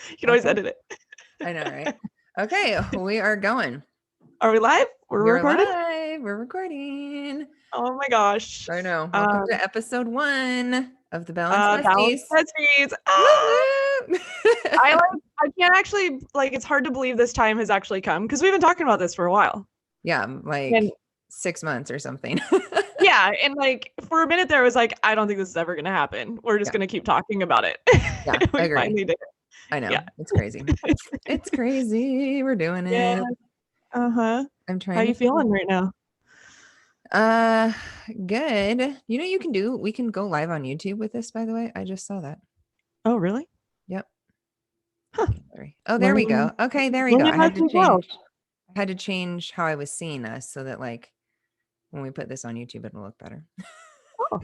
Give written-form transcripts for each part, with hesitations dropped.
You can always edit it. I know, right? Okay, we are going. Are we live? We're recording? Live. We're recording. Oh my gosh. I know. Welcome to episode 1 of the Balanced Balanced Besties. Besties. Woo-woo! I can't actually, it's hard to believe this time has actually come because we've been talking about this for a while. Yeah, like 6 months or something. Yeah, and for a minute there, I was like, I don't think this is ever going to happen. We're just going to keep talking about it. Yeah, we I agree. finally did it. I know. Yeah. It's crazy. It's crazy. We're doing it. Yeah. Uh-huh. I'm trying. How are you feeling right now? Good. You know, we can go live on YouTube with this, by the way. I just saw that. Oh, really? Yep. Huh. Oh, there we go. Okay, there we go. I had to change how I was seeing us so that when we put this on YouTube, it will look better. Oh.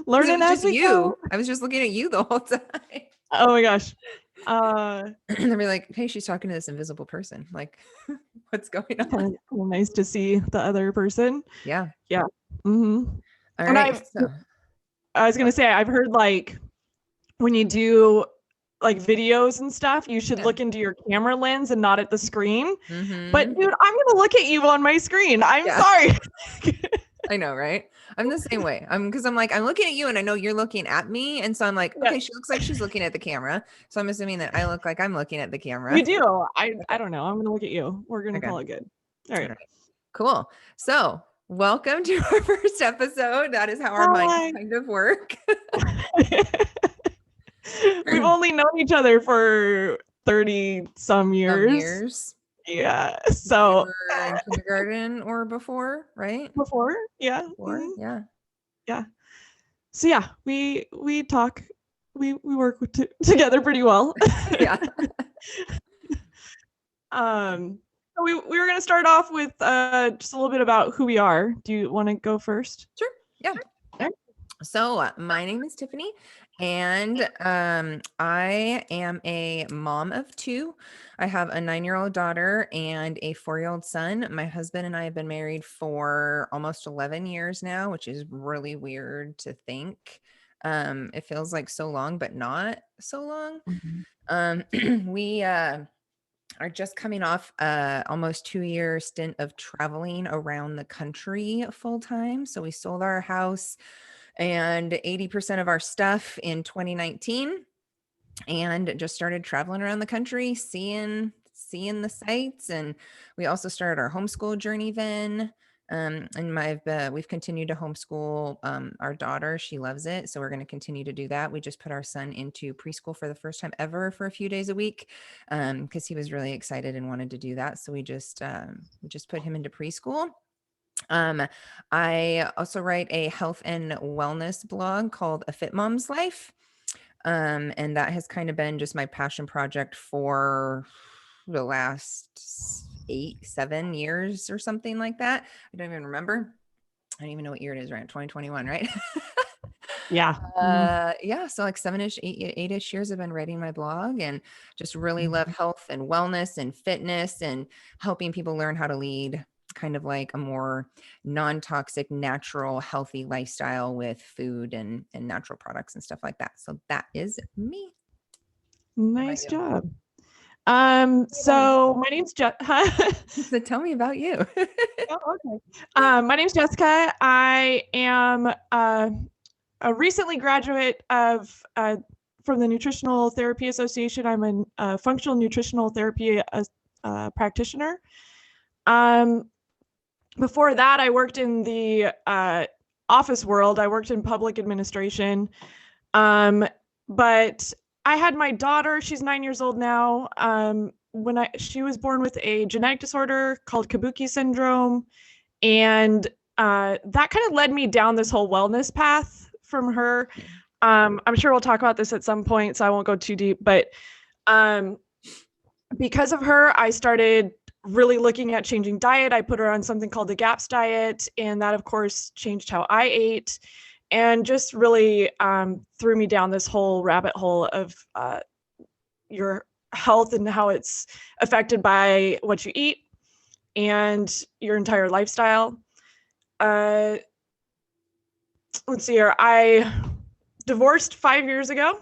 Learning as we go. I was just looking at you the whole time. Oh my gosh. They'll be like, hey, she's talking to this invisible person. Like, what's going on? Kind of nice to see the other person. Yeah. Yeah. Mm-hmm. All right. I was going to say, I've heard when you do videos and stuff, you should look into your camera lens and not at the screen. Mm-hmm. But dude, I'm going to look at you on my screen. I'm sorry. I know, right? I'm the same way. Because I'm looking at you and I know you're looking at me. And so I'm like, okay, she looks like she's looking at the camera. So I'm assuming that I look like I'm looking at the camera. You do. I don't know. I'm going to look at you. We're going to call it good. All right. Cool. So welcome to our first episode. That is how our minds kind of work. We've only known each other for 30 some years. Yeah. So in kindergarten or before, right? Before, yeah. Before, mm-hmm. Yeah. So yeah, we talk, we work together pretty well. Yeah. So we were gonna start off with just a little bit about who we are. Do you want to go first? Sure. Yeah. Okay. So my name is Tiffany. And I am a mom of 2. I have a 9-year-old daughter and a 4-year-old son. My husband and I have been married for almost 11 years now, which is really weird to think. It feels like so long, but not so long. Mm-hmm. We are just coming off almost 2-year stint of traveling around the country full time. So we sold our house and 80% of our stuff in 2019 and just started traveling around the country, seeing the sights. And we also started our homeschool journey then. And we've continued to homeschool our daughter. She loves it. So we're going to continue to do that. We just put our son into preschool for the first time ever for a few days a week because he was really excited and wanted to do that. So we just put him into preschool. I also write a health and wellness blog called A Fit Mom's Life. And that has kind of been just my passion project for the last 7 years or something like that. I don't even remember. I don't even know what year it is, right? 2021, right? Yeah. Yeah. So 7-ish, 8-ish years I've been writing my blog and just really love health and wellness and fitness and helping people learn how to lead kind of like a more non-toxic, natural, healthy lifestyle with food and natural products and stuff like that. So that is me. Nice job. So my name's So tell me about you. Oh, okay. My name's Jessica. I am a recently graduate of from the Nutritional Therapy Association. I'm a functional nutritional therapy practitioner. Before that, I worked in the office world. I worked in public administration. But I had my daughter, she's 9 years old now. She was born with a genetic disorder called Kabuki syndrome. And that kind of led me down this whole wellness path from her. I'm sure we'll talk about this at some point, so I won't go too deep. But because of her, I started really looking at changing diet. I put her on something called the GAPS diet, and that of course changed how I ate and just really threw me down this whole rabbit hole of your health and how it's affected by what you eat and your entire lifestyle. Let's see here. I divorced 5 years ago.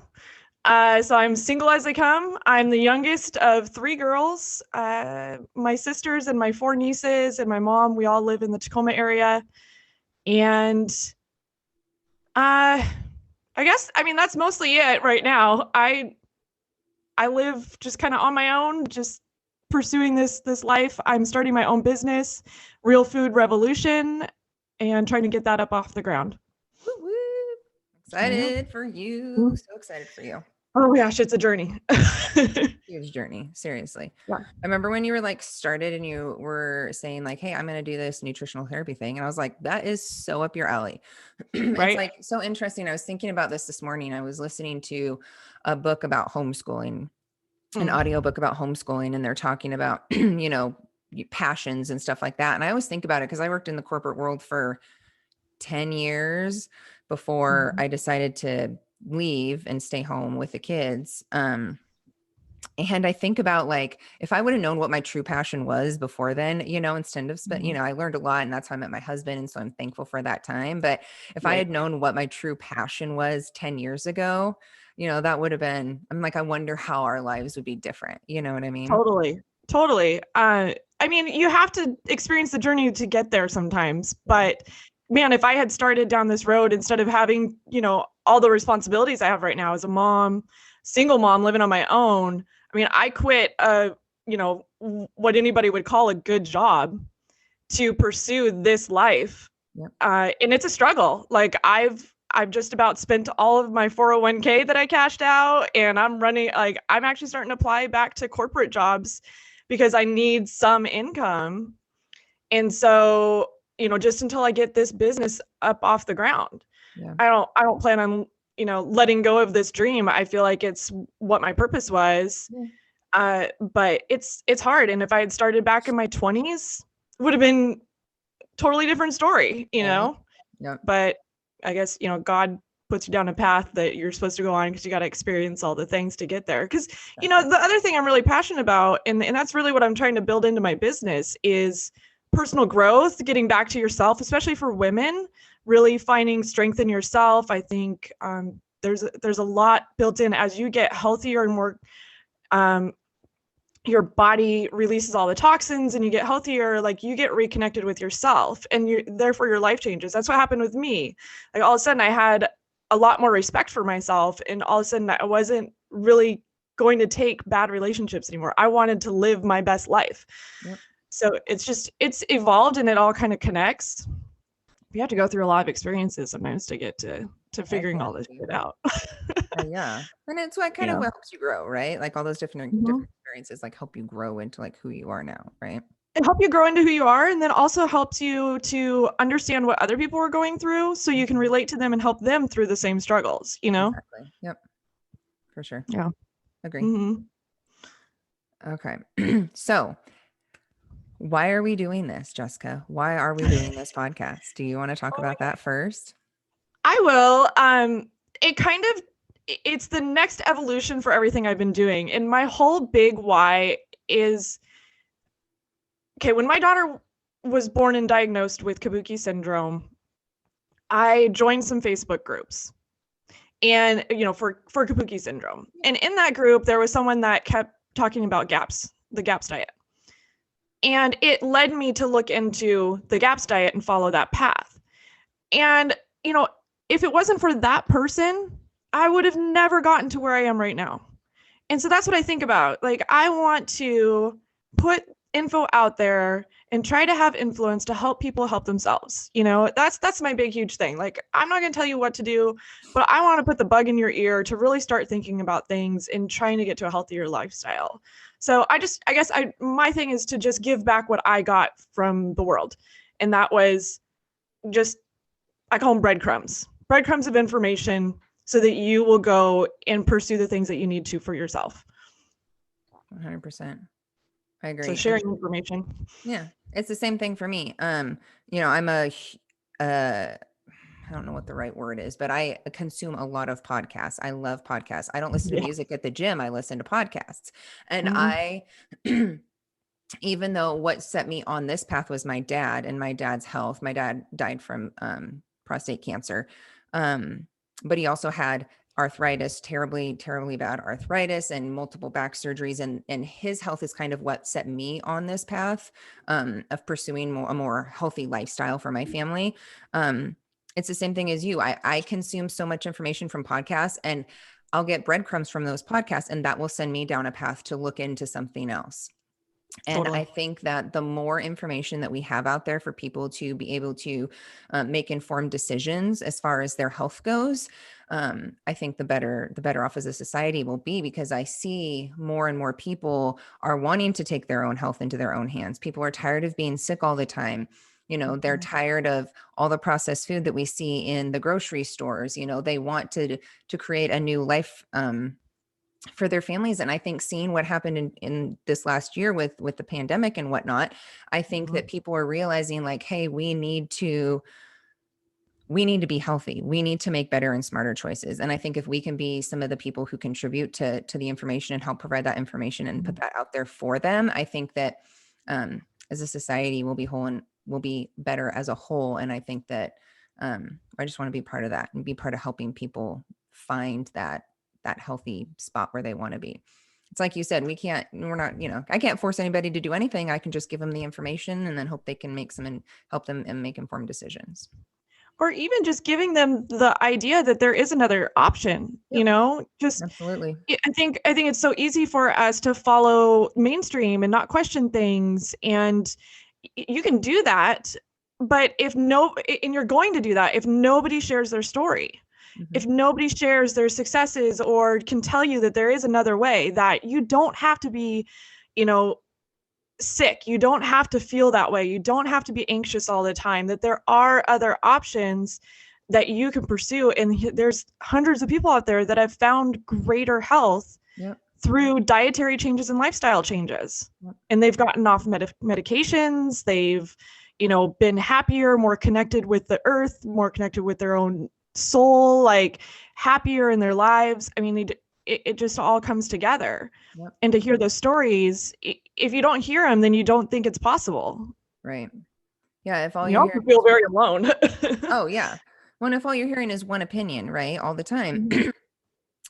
So I'm single as they come. I'm the youngest of 3 girls. My sisters and my 4 nieces and my mom, we all live in the Tacoma area. And I guess, I mean, that's mostly it right now. I live just kind of on my own, just pursuing this life. I'm starting my own business, Real Food Revolution, and trying to get that up off the ground. Woo woo. Excited for you. So excited for you. Oh gosh, it's a journey. Huge journey. Seriously. Yeah. I remember when you were like started and you were saying like, hey, I'm going to do this nutritional therapy thing. And I was like, that is so up your alley. Right. It's like so interesting. I was thinking about this morning. I was listening to a book about homeschooling, an audiobook about homeschooling, and they're talking about, you know, passions and stuff like that. And I always think about it because I worked in the corporate world for 10 years before I decided to leave and stay home with the kids. And I think about like, if I would have known what my true passion was before then, you know, instead of you know, I learned a lot and that's how I met my husband. And so I'm thankful for that time. But if I had known what my true passion was 10 years ago, you know, that would have been, I'm like, I wonder how our lives would be different. You know what I mean? Totally. I mean, you have to experience the journey to get there sometimes, but man, if I had started down this road instead of having, you know, all the responsibilities I have right now as a mom, single mom living on my own. I mean, I quit you know, what anybody would call a good job to pursue this life. Yep. And it's a struggle. Like I've just about spent all of my 401k that I cashed out, and I'm actually starting to apply back to corporate jobs because I need some income. And so, you know, just until I get this business up off the ground, I don't plan on, you know, letting go of this dream. I feel like it's what my purpose was. But it's hard. And if I had started back in my 20s, it would have been totally different story, you know? Yeah. But I guess, you know, God puts you down a path that you're supposed to go on because you got to experience all the things to get there. Because, you know, the other thing I'm really passionate about, and that's really what I'm trying to build into my business, is personal growth, getting back to yourself, especially for women, really finding strength in yourself. I think there's a lot built in as you get healthier and more, your body releases all the toxins and you get healthier, like you get reconnected with yourself, and therefore your life changes. That's what happened with me. Like all of a sudden I had a lot more respect for myself, and all of a sudden I wasn't really going to take bad relationships anymore. I wanted to live my best life. Yep. So it's evolved, and it all kind of connects. You have to go through a lot of experiences sometimes to get to figuring all this shit out. Yeah. And it's what kind of helps you grow, right? Like all those different experiences like help you grow into like who you are now, right? It helps you grow into who you are, and then also helps you to understand what other people are going through so you can relate to them and help them through the same struggles, you know? Exactly. Yep. For sure. Yeah. Agree. Okay. So why are we doing this, Jessica? Why are we doing this podcast? Do you want to talk about that first? I will. It's the next evolution for everything I've been doing. And my whole big why is, okay, when my daughter was born and diagnosed with Kabuki syndrome, I joined some Facebook groups, and, you know, for Kabuki syndrome. And in that group, there was someone that kept talking about the GAPS diet. And it led me to look into the GAPS diet and follow that path. And, you know, if it wasn't for that person, I would have never gotten to where I am right now. And so that's what I think about. Like, I want to put info out there and try to have influence to help people help themselves. You know, that's my big, huge thing. Like, I'm not going to tell you what to do, but I want to put the bug in your ear to really start thinking about things and trying to get to a healthier lifestyle. So my thing is to just give back what I got from the world. And that was just, I call them breadcrumbs of information so that you will go and pursue the things that you need to for yourself. 100%. I agree. So sharing information. Yeah. It's the same thing for me. You know, I'm I don't know what the right word is, but I consume a lot of podcasts. I love podcasts. I don't listen to music at the gym. I listen to podcasts. And I, even though what set me on this path was my dad and my dad's health, my dad died from prostate cancer. But he also had arthritis, terribly, terribly bad arthritis and multiple back surgeries. And his health is kind of what set me on this path of pursuing a more healthy lifestyle for my family. It's the same thing as you. I consume so much information from podcasts, and I'll get breadcrumbs from those podcasts, and that will send me down a path to look into something else. And Totally. I think that the more information that we have out there for people to be able to make informed decisions as far as their health goes, I think the better off as a society will be, because I see more and more people are wanting to take their own health into their own hands. People are tired of being sick all the time. They're tired of all the processed food that we see in the grocery stores. They want to create a new life for their families. And I think seeing what happened in this last year with the pandemic and whatnot, I think that people are realizing like, hey, we need to be healthy. We need to make better and smarter choices. And I think if we can be some of the people who contribute to the information and help provide that information and put that out there for them, I think that as a society we'll be whole and we'll be better as a whole. And I think that I just want to be part of that and be part of helping people find that healthy spot where they want to be. It's like you said, we're not, I can't force anybody to do anything. I can just give them the information and then hope they can help them and make informed decisions. Or even just giving them the idea that there is another option, just absolutely. I think it's so easy for us to follow mainstream and not question things. And you can do that, but you're going to do that if nobody shares their story. If nobody shares their successes or can tell you that there is another way, that you don't have to be, sick. You don't have to feel that way. You don't have to be anxious all the time, that there are other options that you can pursue. And there's hundreds of people out there that have found greater health through dietary changes and lifestyle changes. And they've gotten off medications. They've, been happier, more connected with the earth, more connected with their own soul, like happier in their lives. I mean, it just all comes together. And to hear those stories, if you don't hear them, then you don't think it's possible. Right. Yeah. If all you feel very alone. Oh yeah. Well, if all you're hearing is one opinion, right, all the time,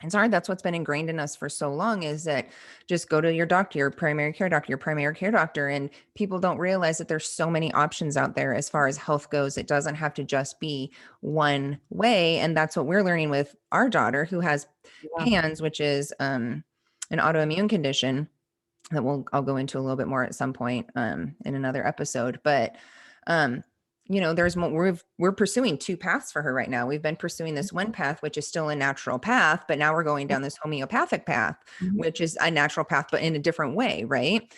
it's hard. That's what's been ingrained in us for so long, is that just go to your doctor, your primary care doctor. And people don't realize that there's so many options out there as far as health goes. It doesn't have to just be one way. And that's what we're learning with our daughter, who has PANS, which is an autoimmune condition that I'll go into a little bit more at some point in another episode. But there's more, we're pursuing two paths for her right now. We've been pursuing this one path, which is still a natural path, but now we're going down this homeopathic path, which is a natural path, but in a different way. Right.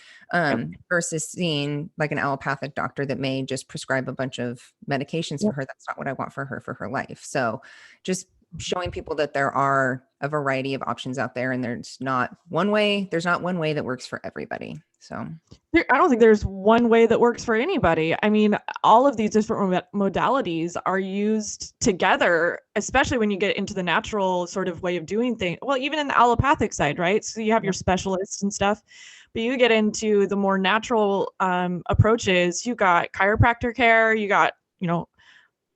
Versus seeing like an allopathic doctor that may just prescribe a bunch of medications for her. That's not what I want for her life. So just showing people that there are a variety of options out there, and there's not one way that works for everybody. So I don't think there's one way that works for anybody. I mean, all of these different modalities are used together, especially when you get into the natural sort of way of doing things. Well, even in the allopathic side, right? So you have your specialists and stuff, but you get into the more natural approaches. You got chiropractor care, you got,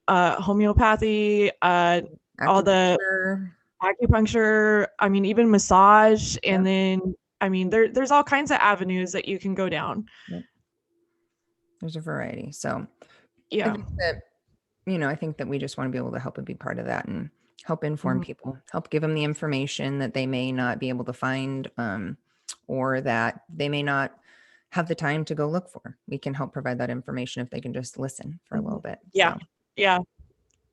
homeopathy, all the acupuncture, I mean, even massage, and then, I mean, there's all kinds of avenues that you can go down. There's a variety. So yeah, I think that we just want to be able to help and be part of that and help inform people, help give them the information that they may not be able to find, or that they may not have the time to go look for. We can help provide that information if they can just listen for a little bit. Yeah. So. Yeah,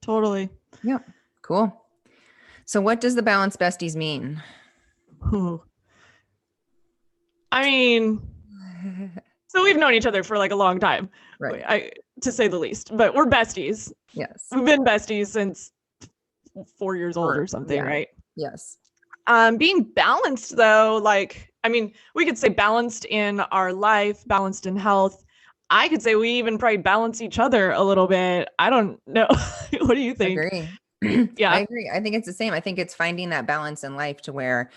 totally. Yeah. Cool. So what does the Balanced Besties mean? I mean, so we've known each other for like a long time, right? To say the least, but we're besties. Yes. We've been besties since 4 years old or something, right? Yes. Being balanced though, like, I mean, we could say balanced in our life, balanced in health. I could say we even probably balance each other a little bit. I don't know. What do you think? I agree. Yeah, I agree. I think it's the same. I think it's finding that balance in life to where,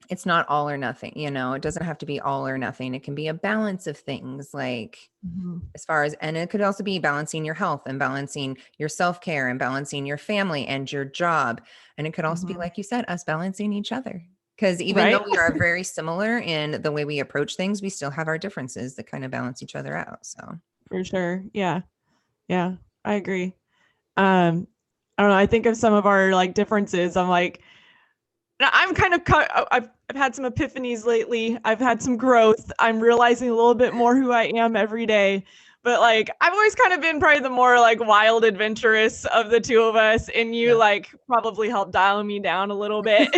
it's not all or nothing, it doesn't have to be all or nothing. It can be a balance of things, like as far as, and it could also be balancing your health and balancing your self-care and balancing your family and your job. And it could also be, like you said, us balancing each other. Because even though we are very similar in the way we approach things, we still have our differences that kind of balance each other out. So for sure. Yeah. Yeah, I agree. I don't know. I think of some of our like differences. I'm like, I'm kind of, I've had some epiphanies lately. I've had some growth. I'm realizing a little bit more who I am every day. But like, I've always kind of been probably the more like wild adventurous of the two of us. And you like probably help dial me down a little bit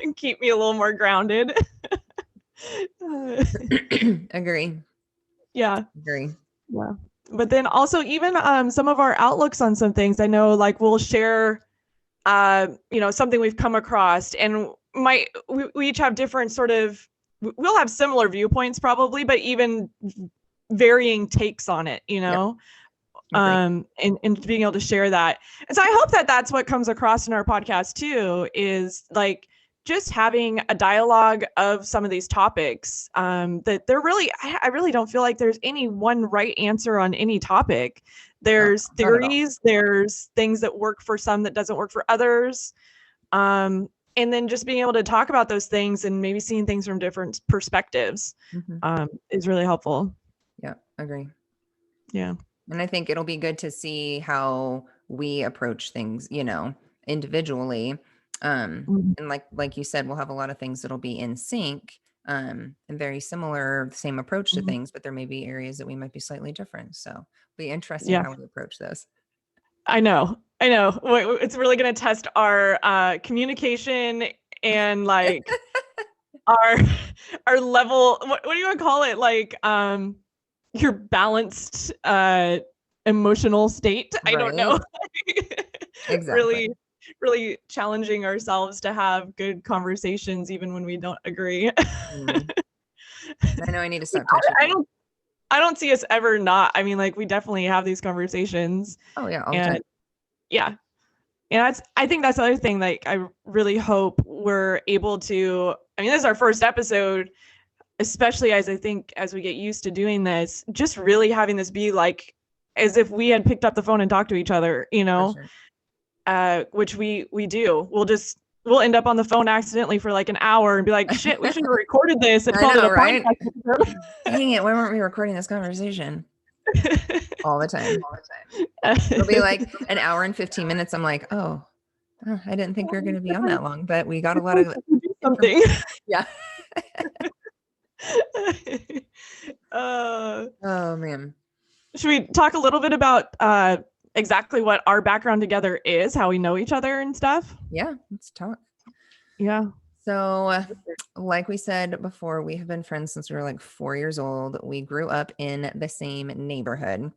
and keep me a little more grounded. Agree. Yeah. Agree. Yeah. But then also even some of our outlooks on some things, I know like we'll share something we've come across, and we each have different sort of, we'll have similar viewpoints probably, but even varying takes on it, and being able to share that. And so I hope that that's what comes across in our podcast too, is like just having a dialogue of some of these topics, that they're really, I really don't feel like there's any one right answer on any topic. There's theories, there's things that work for some that doesn't work for others. And then just being able to talk about those things and maybe seeing things from different perspectives is really helpful. Yeah, agree. Yeah. And I think it'll be good to see how we approach things, individually. And like you said, we'll have a lot of things that'll be in sync, and very similar, same approach to things, but there may be areas that we might be slightly different. So it'll be interesting how we approach this. I know. It's really going to test our communication and like our level. What do you want to call it? Like your balanced emotional state. Right. I don't know. Exactly. Really challenging ourselves to have good conversations even when we don't agree. I know I need to stop touching. I don't see us ever not. I mean, like we definitely have these conversations. Oh yeah, all the time. Yeah. And I think that's the other thing. Like I really hope we're able to, I mean, this is our first episode, especially as we get used to doing this, just really having this be like as if we had picked up the phone and talked to each other, which we do. We'll end up on the phone accidentally for like an hour and be like, shit, we should have recorded this and called it a podcast. Dang it, why weren't we recording this conversation? All the time. It'll be like an hour and 15 minutes. I'm like, oh, I didn't think we were going to be on that long, but we got a lot of something. Yeah. Oh man. Should we talk a little bit about exactly what our background together is, how we know each other and stuff? Yeah, let's talk. Yeah. So like we said before, we have been friends since we were like 4 years old. We grew up in the same neighborhood.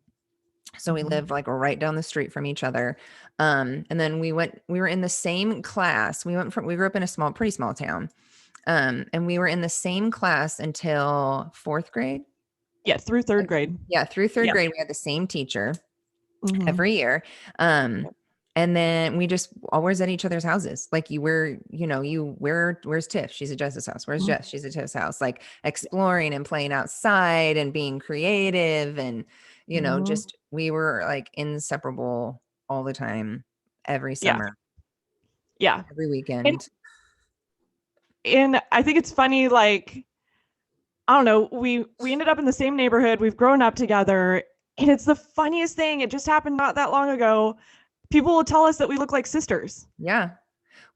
So we lived like right down the street from each other. And then we were in the same class. We grew up in a pretty small town. And we were in the same class until 4th grade. Yeah, through 3rd grade. Yeah, through 3rd grade, we had the same teacher every year. And then we just always at each other's houses. Like where's Tiff? She's at Jess's house. Where's Jess? She's at Tiff's house. Like exploring and playing outside and being creative. And, just, we were like inseparable all the time, every summer. Yeah. Every weekend. And I think it's funny, like, I don't know, we ended up in the same neighborhood. We've grown up together. And it's the funniest thing. It just happened not that long ago. People will tell us that we look like sisters. Yeah.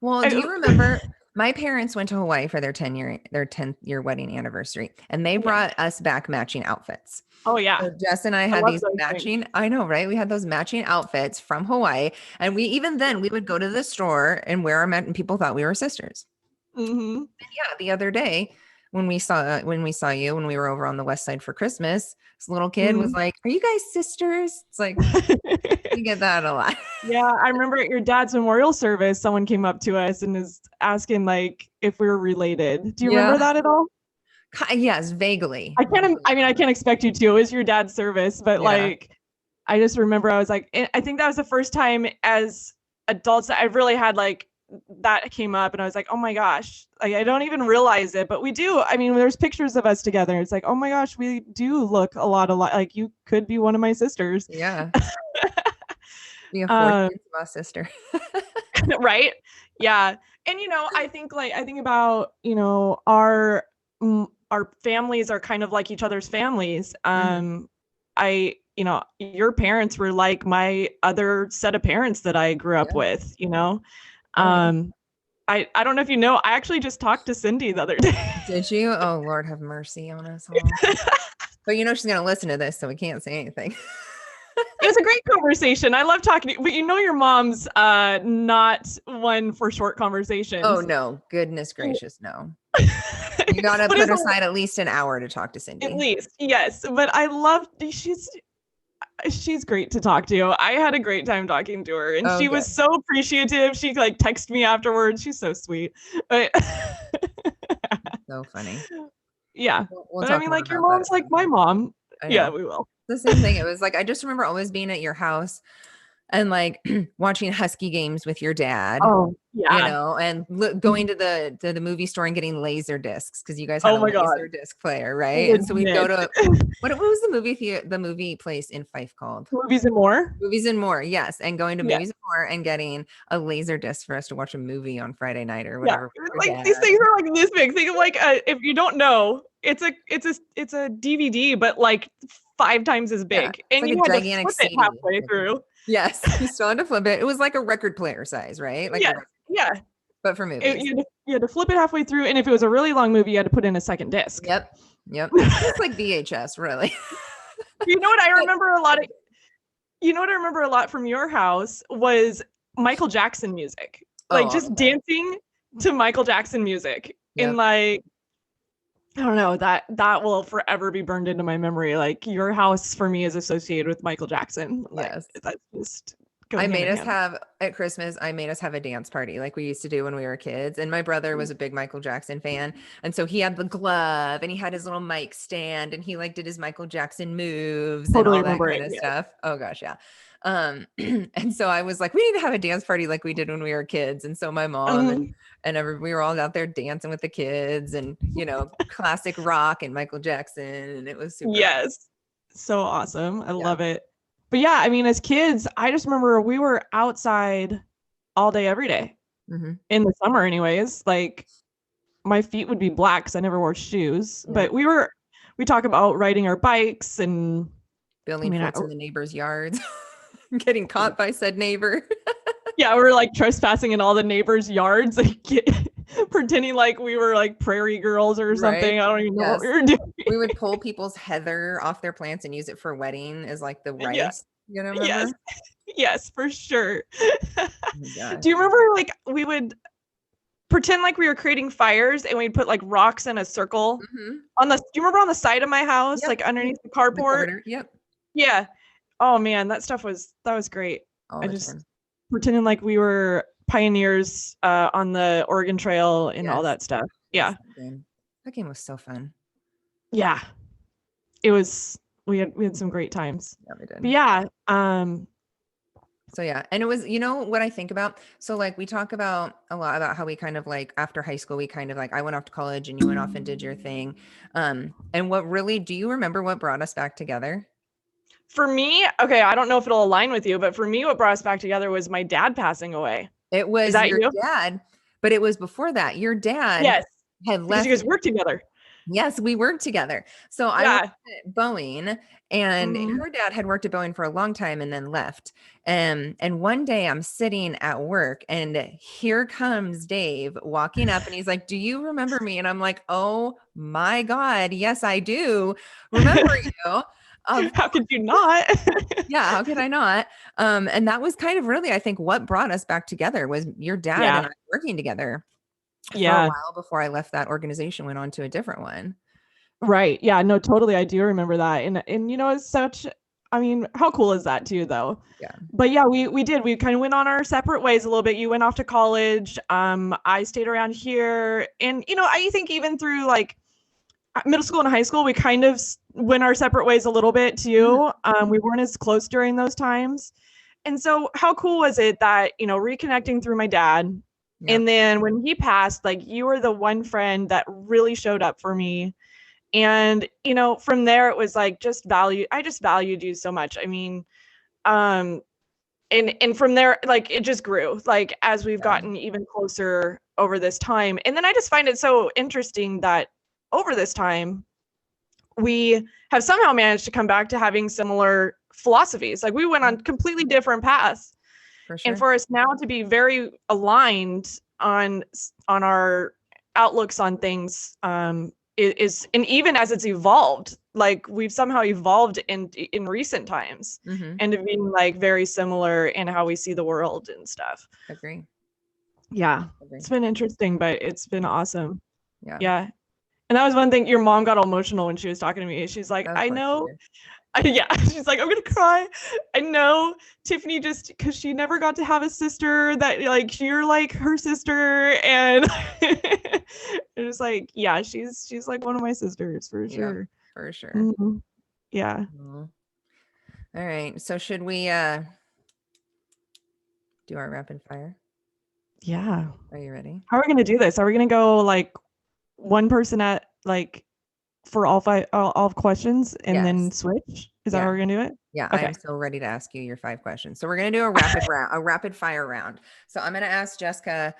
Well, do you remember my parents went to Hawaii for their 10th year wedding anniversary, and they brought us back matching outfits. Oh yeah. So Jess and I had these matching, things. I know, right? We had those matching outfits from Hawaii. And we would go to the store and wear our and people thought we were sisters. And the other day when we saw you, when we were over on the west side for Christmas, this little kid was like, "Are you guys sisters?" It's like, we get that a lot. Yeah. I remember at your dad's memorial service, someone came up to us and was asking like if we were related. Do you remember that at all? Yes, vaguely. I can't expect you to. It was your dad's service, but like, I just remember I was like, I think that was the first time as adults that I've really had like that came up and I was like, oh my gosh, like, I don't even realize it, but we do. I mean, there's pictures of us together. It's like, oh my gosh, we do look a lot alike. Like you could be one of my sisters. Yeah. Be a fourth sister. Right. Yeah. And, I think about, our families are kind of like each other's families. Your parents were like my other set of parents that I grew up with, I don't know if you know, I actually just talked to Cindy the other day. Did you? Oh, Lord have mercy on us all. But she's going to listen to this, so we can't say anything. It was a great conversation. I love talking to you, but your mom's not one for short conversations. Oh, no. Goodness gracious, no. You got to put aside at least an hour to talk to Cindy. At least, yes. But I love, she's great to talk to. I had a great time talking to her, and she was so appreciative. She texted me afterwards. She's so sweet. But so funny. Yeah. But I mean, your mom's like my mom. Yeah, we will. The same thing. It was I just remember always being at your house and watching Husky games with your dad. Oh, yeah. And going to the movie store and getting laser discs because you guys had a laser disc player, right? And so we'd go to what was the movie place in Fife called? Movies and More. Movies and More, yes. And going to Movies and More and getting a laser disc for us to watch a movie on Friday night or whatever. Yeah. These things are this big. Think of if you don't know, it's a DVD, but 5 times as big, and you had to flip it halfway through. Yes, you still had to flip it. It was like a record player size, right? Yeah. But for movies, you had to flip it halfway through, and if it was a really long movie, you had to put in a second disc. Yep. It's like VHS, really. You know what I remember a lot of? You know what I remember a lot from your house was Michael Jackson music, just dancing to Michael Jackson music, and I don't know, that will forever be burned into my memory. Your house for me is associated with Michael Jackson. Yes. That's just at Christmas, I made us have a dance party like we used to do when we were kids. And my brother was a big Michael Jackson fan. And so he had the glove and he had his little mic stand and he did his Michael Jackson moves and all that kind of stuff. Oh gosh. Yeah. And so I was like, we need to have a dance party like we did when we were kids. And so my mom and we were all out there dancing with the kids and, classic rock and Michael Jackson. And it was super awesome. So awesome. I love it. But yeah, I mean, as kids, I just remember we were outside all day, every day in the summer anyways. My feet would be black because I never wore shoes, but we talk about riding our bikes and building forts in the neighbors' yards. Getting caught by said neighbor. Yeah, we're trespassing in all the neighbors' yards, pretending we were prairie girls or something. I don't even know what we were doing. We would pull people's heather off their plants and use it for wedding as the rice. You know, remember? Yes, for sure. Oh, do you remember we would pretend we were creating fires and we'd put rocks in a circle do you remember on the side of my house, underneath the carport? Yep. Yeah. Oh man, that was great. I just pretending we were pioneers on the Oregon Trail and all that stuff. Yeah. That game was so fun. Yeah. It was, we had some great times. Yeah, we did. But yeah. So yeah, and it was, what I think about, so we talk about a lot about how we kind of after high school, we kind of I went off to college and you went off and did your thing. And do you remember what brought us back together? For me, okay, I don't know if it'll align with you, but for me, what brought us back together was my dad passing away. It was your dad, but it was before that. Your dad had left. You guys worked together. Yes, we worked together. So I worked at Boeing and her dad had worked at Boeing for a long time and then left. And one day I'm sitting at work and here comes Dave walking up and he's like, do you remember me? And I'm like, oh my God, yes, I do remember you. How could you not? Yeah, how could I not? And that was kind of really, I think, what brought us back together was your dad and I working together for a while before I left that organization, went on to a different one. Right. Yeah, no, totally. I do remember that. And it's such, I mean, how cool is that too, though? Yeah. But yeah, we did. We kind of went on our separate ways a little bit. You went off to college. I stayed around here. And, I think even through middle school and high school, we kind of went our separate ways a little bit too. We weren't as close during those times. And so how cool was it that, reconnecting through my dad, Yep. And then when he passed, like, you were the one friend that really showed up for me. And, from there it was like, I just valued you so much. I mean, and from there, like, it just grew, like, as we've Yeah. gotten even closer over this time. And then I just find it so interesting that over this time, we have somehow managed to come back to having similar philosophies. Like, we went on completely different paths. For sure. And for us now to be very aligned on our outlooks on things, is, and even as it's evolved, like, we've somehow evolved in recent times, and to being like very similar in how we see the world and stuff. Agree. Yeah. It's been interesting, but it's been awesome. Yeah. And that was one thing. Your mom got all emotional when she was talking to me. She's like, I know. Yeah. She's like, I'm going to cry. I know Tiffany, just because she never got to have a sister, that, like, you're like her sister. And it was like, yeah, she's like one of my sisters for sure. For sure. Mm-hmm. Yeah. All right. So should we do our rapid fire? Yeah. Are you ready? How are we going to do this? Are we going to go like one person at, like, for all questions and then switch? Is that how we're gonna do it? Yeah, okay. I'm so ready to ask you your 5 questions. So we're gonna do a rapid fire round. So I'm gonna ask Jessica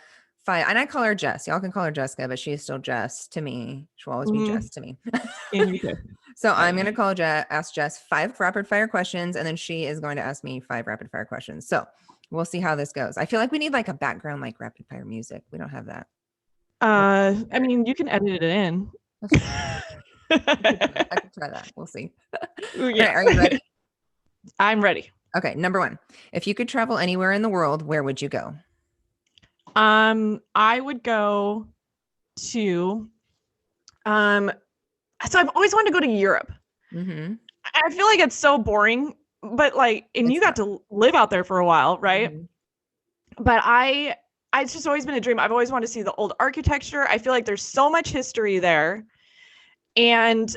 5, and I call her Jess. Y'all can call her Jessica, but she's still Jess to me. She'll always be Jess to me. And you too. So I'm gonna ask Jess 5 rapid fire questions, and then she is going to ask me 5 rapid fire questions. So we'll see how this goes. I feel like we need like a background, like rapid fire music. We don't have that. I mean, you can edit it in. I could try that. We'll see. Yeah. Right, are you ready? I'm ready. Okay. Number 1, if you could travel anywhere in the world, where would you go? I would go to, so I've always wanted to go to Europe. I feel like it's so boring, but like, and you got to live out there for a while, right? But it's just always been a dream. I've always wanted to see the old architecture. I feel like there's so much history there. And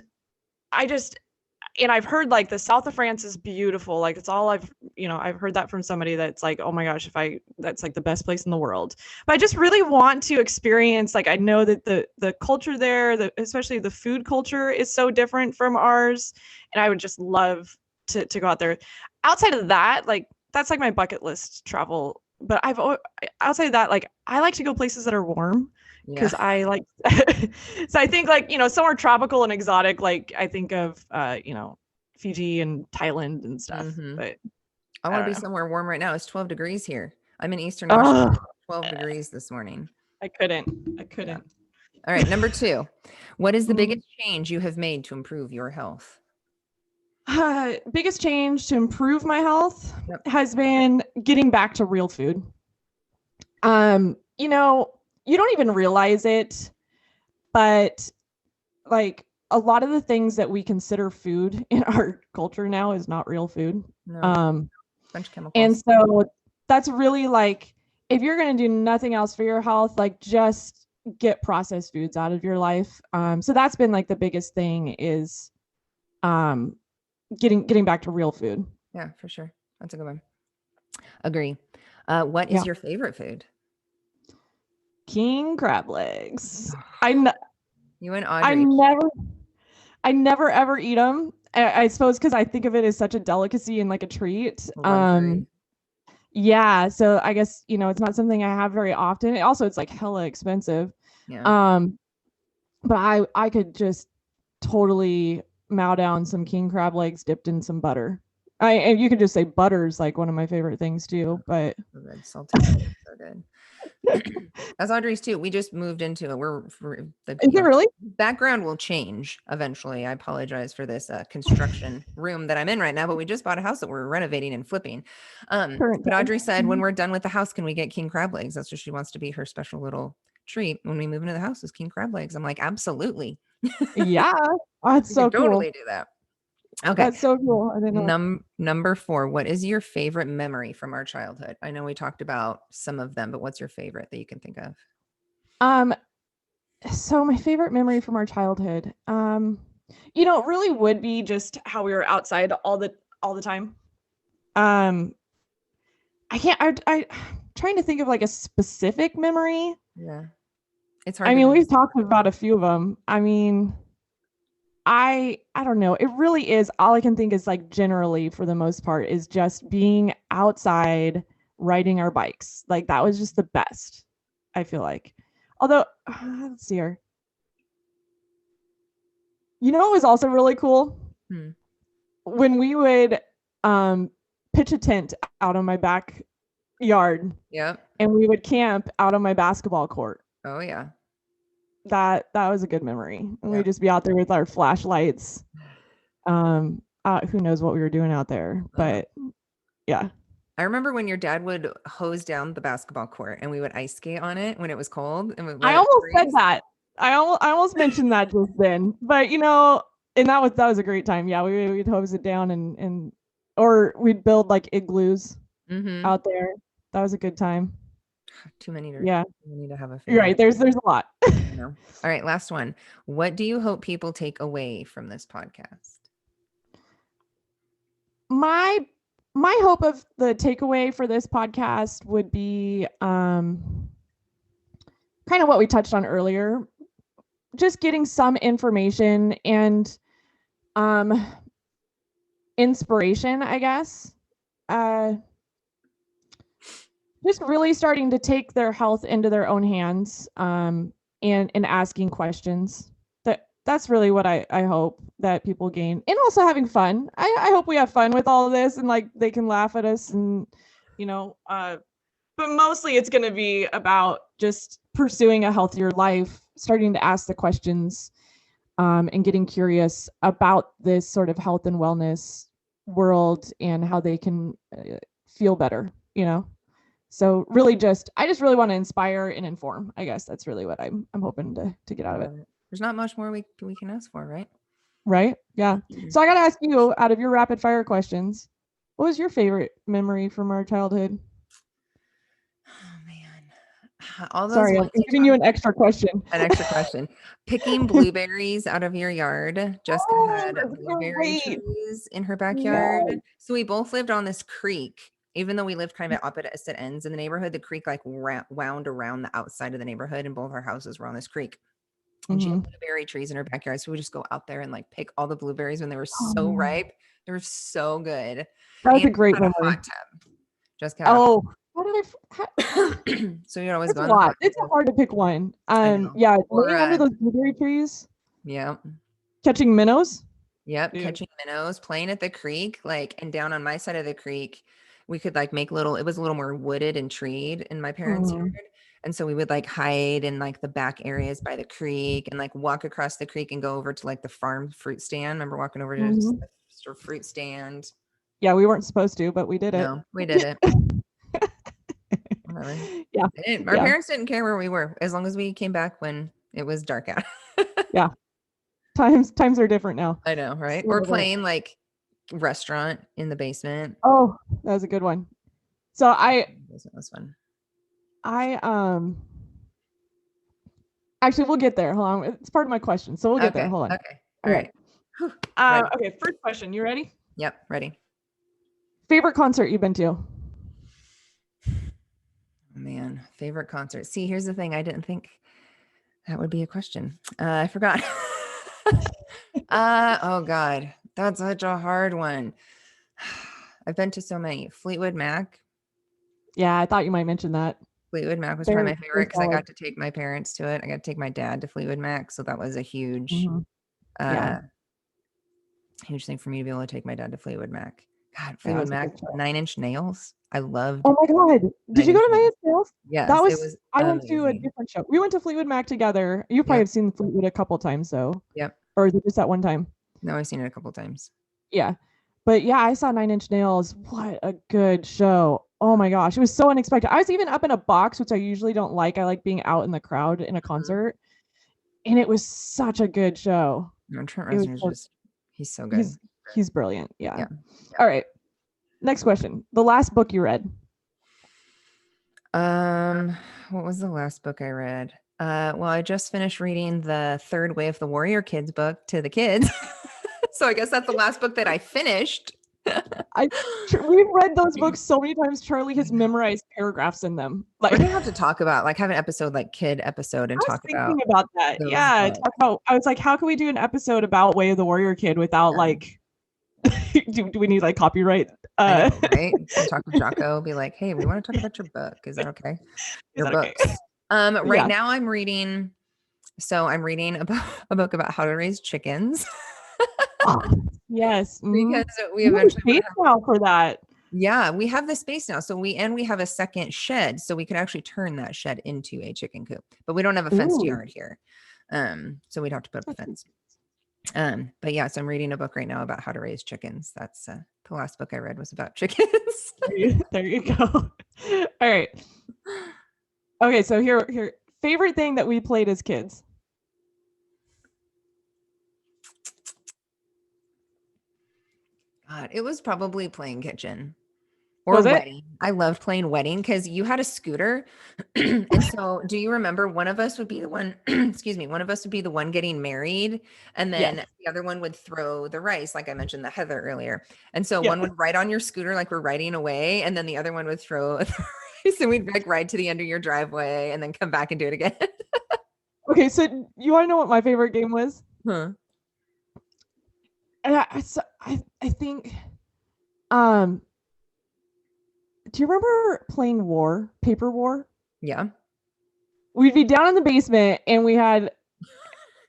I've heard like the south of France is beautiful. Like, it's all I've heard that from somebody that's like, oh my gosh, that's like the best place in the world. But I just really want to experience, like, I know that the culture there, especially the food culture, is so different from ours. And I would just love to go out there. Outside of that, like, that's like my bucket list travel. But outside of that, like, I like to go places that are warm. Because I like, so I think, like, somewhere tropical and exotic, like, I think of, Fiji and Thailand and stuff. But I want to be somewhere warm right now. It's 12 degrees here. I'm in Eastern Washington. 12 degrees this morning. I couldn't. Yeah. All right. Number 2, what is the biggest change you have made to improve your health? Biggest change to improve my health has been getting back to real food. You don't even realize it, but like, a lot of the things that we consider food in our culture now is not real food. Bunch of chemicals. And so that's really, like, if you're going to do nothing else for your health, like, just get processed foods out of your life. So that's been like the biggest thing, is getting back to real food. Yeah, for sure. That's a good one. Agree. What is your favorite food? King crab legs. You and Audrey. I never ever eat them. I suppose because I think of it as such a delicacy and like a treat. Yeah. So I guess, it's not something I have very often. It's like hella expensive. Yeah. But I could just totally mow down some king crab legs dipped in some butter. And you could just say butter's like one of my favorite things too. But red salted so good. That's Audrey's too. We just moved into it. Is it really? Background will change eventually. I apologize for this construction room that I'm in right now, but we just bought a house that we're renovating and flipping. But Audrey said, when we're done with the house, can we get king crab legs? That's what she wants to be her special little treat when we move into the house, is king crab legs. I'm like, absolutely. Yeah. That's so cool. Totally do that. Okay. That's so cool. I didn't know. Number 4, what is your favorite memory from our childhood? I know we talked about some of them, but what's your favorite that you can think of? So my favorite memory from our childhood, it really would be just how we were outside all the time. I'm trying trying to think of like a specific memory. Yeah. It's hard. I mean, we've talked about a few of them. I mean, I don't know. It really is. All I can think is like generally for the most part is just being outside riding our bikes. Like that was just the best, I feel like. Although, let's see here. You know, it was also really cool when we would pitch a tent out on my backyard. Yep. And we would camp out on my basketball court. Oh yeah. That was a good memory. And we'd just be out there with our flashlights. Who knows what we were doing out there, but yeah. I remember when your dad would hose down the basketball court and we would ice skate on it when it was cold. And I almost said that. I almost mentioned that just then, but you know, and that was a great time. Yeah, we'd hose it down and or we'd build like igloos out there. That was a good time. Too many to have a favorite. You're right. There's a lot. All right, last one. What do you hope people take away from this podcast? My hope of the takeaway for this podcast would be kind of what we touched on earlier. Just getting some information and inspiration, I guess. Just really starting to take their health into their own hands and asking questions. That's really what I hope that people gain. And also having fun. I hope we have fun with all of this and like they can laugh at us and, you know, but mostly it's going to be about just pursuing a healthier life, starting to ask the questions and getting curious about this sort of health and wellness world and how they can feel better, you know? So really I just really want to inspire and inform. I guess that's really what I'm hoping to get out of it. There's not much more we can ask for, right? Right? Yeah. So I got to ask you, out of your rapid fire questions, what was your favorite memory from our childhood? Oh man. All those Sorry, I'm giving you an extra question. Picking blueberries out of your yard. Jessica had blueberry trees in her backyard. Yeah. So we both lived on this creek. Even though we lived kind of at opposite ends in the neighborhood, the creek like wound around the outside of the neighborhood and both our houses were on this creek. And she had blueberry trees in her backyard. So we just go out there and like pick all the blueberries when they were so ripe. They were so good. That was a great memory. Hot tub. Jessica. How did so you'd always go on a lot. It's hard to pick one. Yeah, living under those blueberry trees. Yeah. Catching minnows. Yep, catching minnows, playing at the creek, like, and down on my side of the creek, we could like make it was a little more wooded and treed in my parents' yard. And so we would like hide in like the back areas by the creek and like walk across the creek and go over to like the farm fruit stand. Remember walking over to the fruit stand? Yeah, we weren't supposed to, but we did it. No, we did it. Whatever. Yeah. Our parents didn't care where we were as long as we came back when it was dark out. Yeah. Times are different now. I know, right? We're playing like restaurant in the basement. Oh, that was a good one. So that was fun. Actually, we'll get there. Hold on. It's part of my question. So we'll get there. Hold on. Okay. All right. Okay. First question. You ready? Yep. Ready. Favorite concert you've been to? Man, favorite concert. See, here's the thing. I didn't think that would be a question. I forgot. Oh God, that's such a hard one. I've been to so many. Fleetwood Mac. Yeah, I thought you might mention that. Fleetwood Mac was probably my favorite because I got to take my parents to it. I got to take my dad to Fleetwood Mac, so that was a huge, huge thing for me to be able to take my dad to Fleetwood Mac. God, Fleetwood Mac, 9 Inch Nails. I loved. Oh my God, did you go to 9 Inch Nails? Yes, that was. I went to a different show. We went to Fleetwood Mac together. You probably have seen Fleetwood a couple times, though. Yep. Or is it just that one time? No, I've seen it a couple times. Yeah, but yeah, I saw 9 Inch Nails. What a good show! Oh my gosh, it was so unexpected. I was even up in a box, which I usually don't like. I like being out in the crowd in a concert, and it was such a good show. No, Trent Reznor's he's so good. He's brilliant. Yeah. All right. Next question. The last book you read? What was the last book I read? Well, I just finished reading the Third Way of the Warrior Kids book to the kids. So I guess that's the last book that I finished. We've read those books so many times. Charlie has memorized paragraphs in them. We're gonna have to talk about have an episode kid episode and talk about thinking about that. Yeah, books. talk about. I was like, how can we do an episode about Way of the Warrior Kid without do we need copyright? I know, right? Can talk to Jocko, be like, hey, we want to talk about your book. Is that okay? Your books. Okay? Right now I'm reading. So I'm reading about a book about how to raise chickens. Yes, because we eventually have now for that. Yeah, we have the space now. So we have a second shed, so we could actually turn that shed into a chicken coop. But we don't have a fenced yard here, so we'd have to put up a fence. But yeah, so I'm reading a book right now about how to raise chickens. That's the last book I read was about chickens. There you go. All right. Okay, so here, favorite thing that we played as kids. God, it was probably playing kitchen or wedding. I loved playing wedding because you had a scooter. And so do you remember one of us would be the one, one of us would be the one getting married. And then the other one would throw the rice, like I mentioned the Heather earlier. And so one would ride on your scooter like we're riding away. And then the other one would throw the rice and we'd ride to the end of your driveway and then come back and do it again. Okay, so you want to know what my favorite game was? Huh. And I think, do you remember playing Paper War? Yeah. We'd be down in the basement and we had,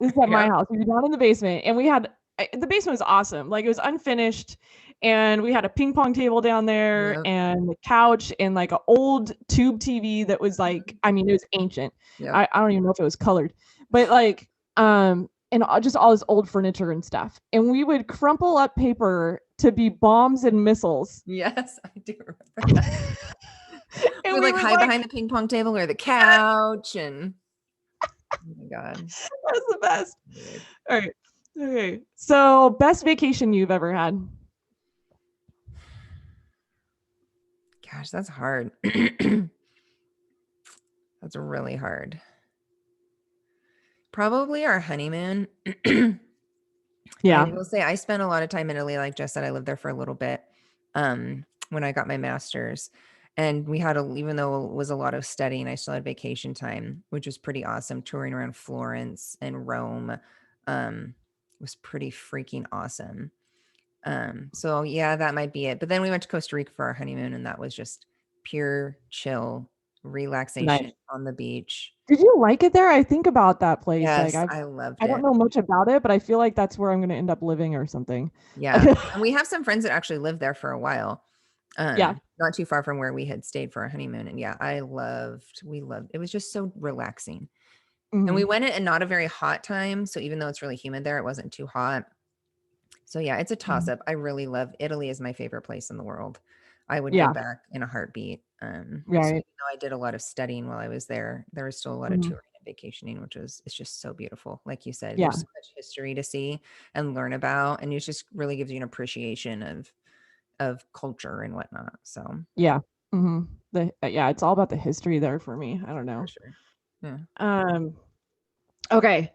this is at my house, we'd be down in the basement and the basement was awesome. It was unfinished and we had a ping pong table down there and a couch and an old tube TV that was it was ancient. I don't even know if it was colored, but and just all this old furniture and stuff. And we would crumple up paper to be bombs and missiles. Yes, I do remember that. And we hide behind the ping pong table or the couch and oh my God. That's the best. All right. Okay. So best vacation you've ever had? Gosh, that's hard. That's really hard. Probably our honeymoon. Yeah. I will say I spent a lot of time in Italy. Like Jess said, I lived there for a little bit when I got my master's. And we had, even though it was a lot of studying, I still had vacation time, which was pretty awesome. Touring around Florence and Rome was pretty freaking awesome. So yeah, that might be it. But then we went to Costa Rica for our honeymoon, and that was just pure chill, relaxation on the beach. Did you like it there? I think about that place. Yes, I loved it. I don't know much about it, but I feel like that's where I'm going to end up living or something. Yeah. And we have some friends that actually lived there for a while. Not too far from where we had stayed for our honeymoon. And yeah, we loved, it was just so relaxing. Mm-hmm. And we went at not a very hot time. So even though it's really humid there, it wasn't too hot. So yeah, it's a toss up. I really love Italy is my favorite place in the world. I would go back in a heartbeat. So even though I did a lot of studying while I was there, there was still a lot of touring and vacationing, it's just so beautiful. Like you said, there's so much history to see and learn about. And it just really gives you an appreciation of culture and whatnot. So yeah. Mm-hmm. It's all about the history there for me. I don't know. For sure. Yeah. Okay.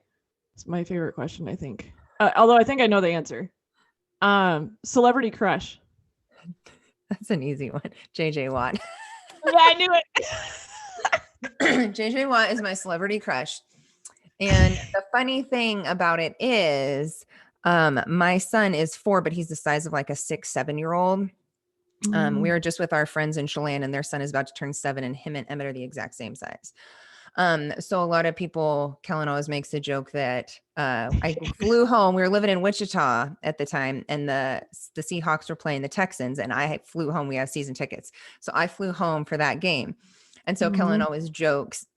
It's my favorite question, I think. Although I think I know the answer. Celebrity crush. That's an easy one. JJ Watt. Yeah, I knew it. JJ Watt is my celebrity crush. And the funny thing about it is my son is 4, but he's the size of a 6-7-year-old. We were just with our friends in Chelan, and their son is about to turn 7, and him and Emmett are the exact same size. So a lot of people, Kellen always makes a joke that I flew home. We were living in Wichita at the time, and the Seahawks were playing the Texans, and I flew home. We have season tickets. So I flew home for that game. And so Kellen always jokes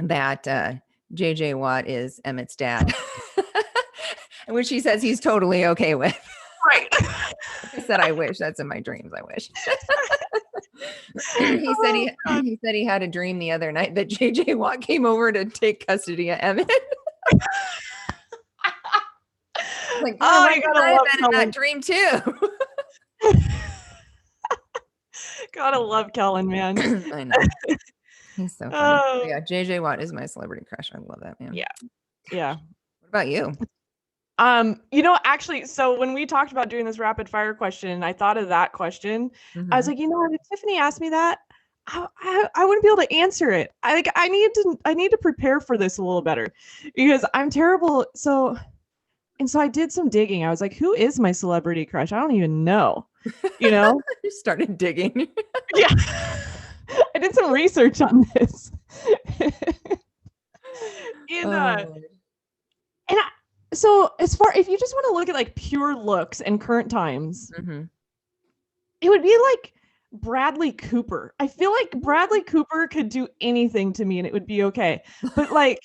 that JJ Watt is Emmett's dad, which he says he's totally okay with. Right. I said, I wish. That's in my dreams. I wish. He said he had a dream the other night that JJ Watt came over to take custody of Emmett. I gotta love that dream too. Gotta love Kellen, man. I know. He's so funny. Yeah, JJ Watt is my celebrity crush. I love that man. Yeah. What about you? Actually, so when we talked about doing this rapid fire question, I thought of that question. I was like, if Tiffany asked me that, I wouldn't be able to answer it. I need to prepare for this a little better because I'm terrible. So I did some digging. I was like, who is my celebrity crush? I don't even know. You started digging. Yeah. I did some research on this. So if you just want to look at like pure looks and current times, it would be like Bradley Cooper. I feel like Bradley Cooper could do anything to me and it would be okay. But like,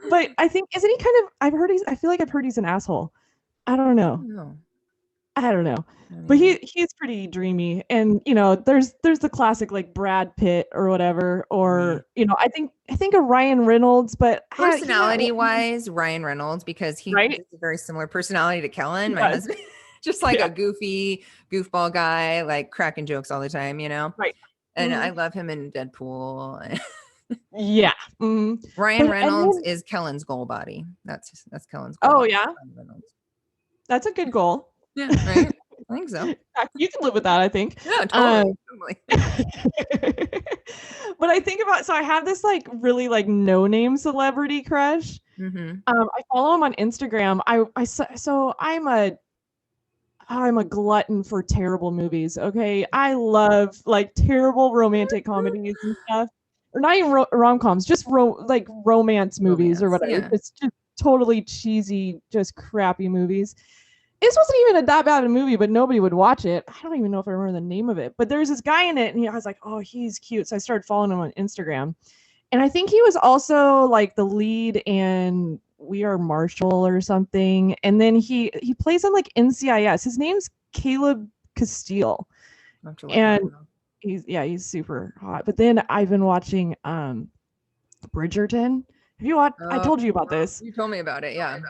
but I think, isn't he kind of, I feel like I've heard he's an asshole. I don't know. I don't know. But he's pretty dreamy. And, there's the classic like Brad Pitt or whatever, or, I think of Ryan Reynolds, but personality wise, Ryan Reynolds, because he has a very similar personality to Kellen, my husband. Just like a goofy goofball guy, like cracking jokes all the time, Right. And I love him in Deadpool. Yeah. Ryan Reynolds is Kellen's goal body. That's Kellen's goal. Oh, yeah. That's a good goal. Yeah, right. I think so. You can live with that, I think. Yeah, totally. But I think so I have this like really like no-name celebrity crush. I follow him on Instagram. I'm a glutton for terrible movies. Okay. I love like terrible romantic comedies and stuff. Or not even rom-coms, just romance movies or whatever. Yeah. It's just totally cheesy, just crappy movies. This wasn't even that bad a movie, but nobody would watch it. I don't even know if I remember the name of it, but there's this guy in it and I was like, oh, he's cute. So I started following him on Instagram. And I think he was also like the lead in We Are Marshall or something. And then he plays on like NCIS. His name's Caleb Castile. And he's super hot. But then I've been watching Bridgerton. Have you watched? I told you about this. You told me about it. Yeah.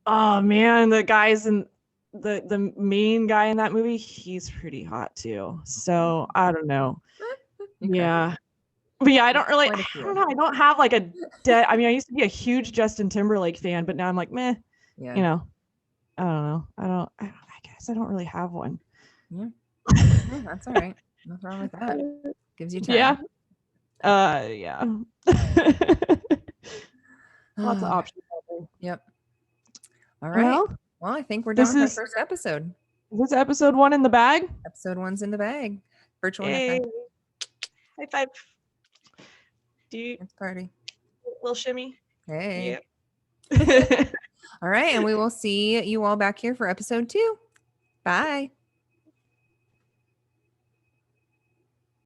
Oh man, the guys in the main guy in that movie, he's pretty hot too. So I don't know. Okay. Yeah. But yeah, I don't know. I don't have like I used to be a huge Justin Timberlake fan, but now I'm like, meh. Yeah. I don't know. I guess I don't really have one. Yeah. Yeah, that's all right. Nothing wrong with that. Gives you time. Yeah. Yeah. Lots of options out there. Yep. All right. Well, I think we're done with our first episode. Is this episode 1 in the bag? Episode 1's in the bag. Virtual High five. Party. Little shimmy. Hey. Yep. All right. And we will see you all back here for episode 2. Bye.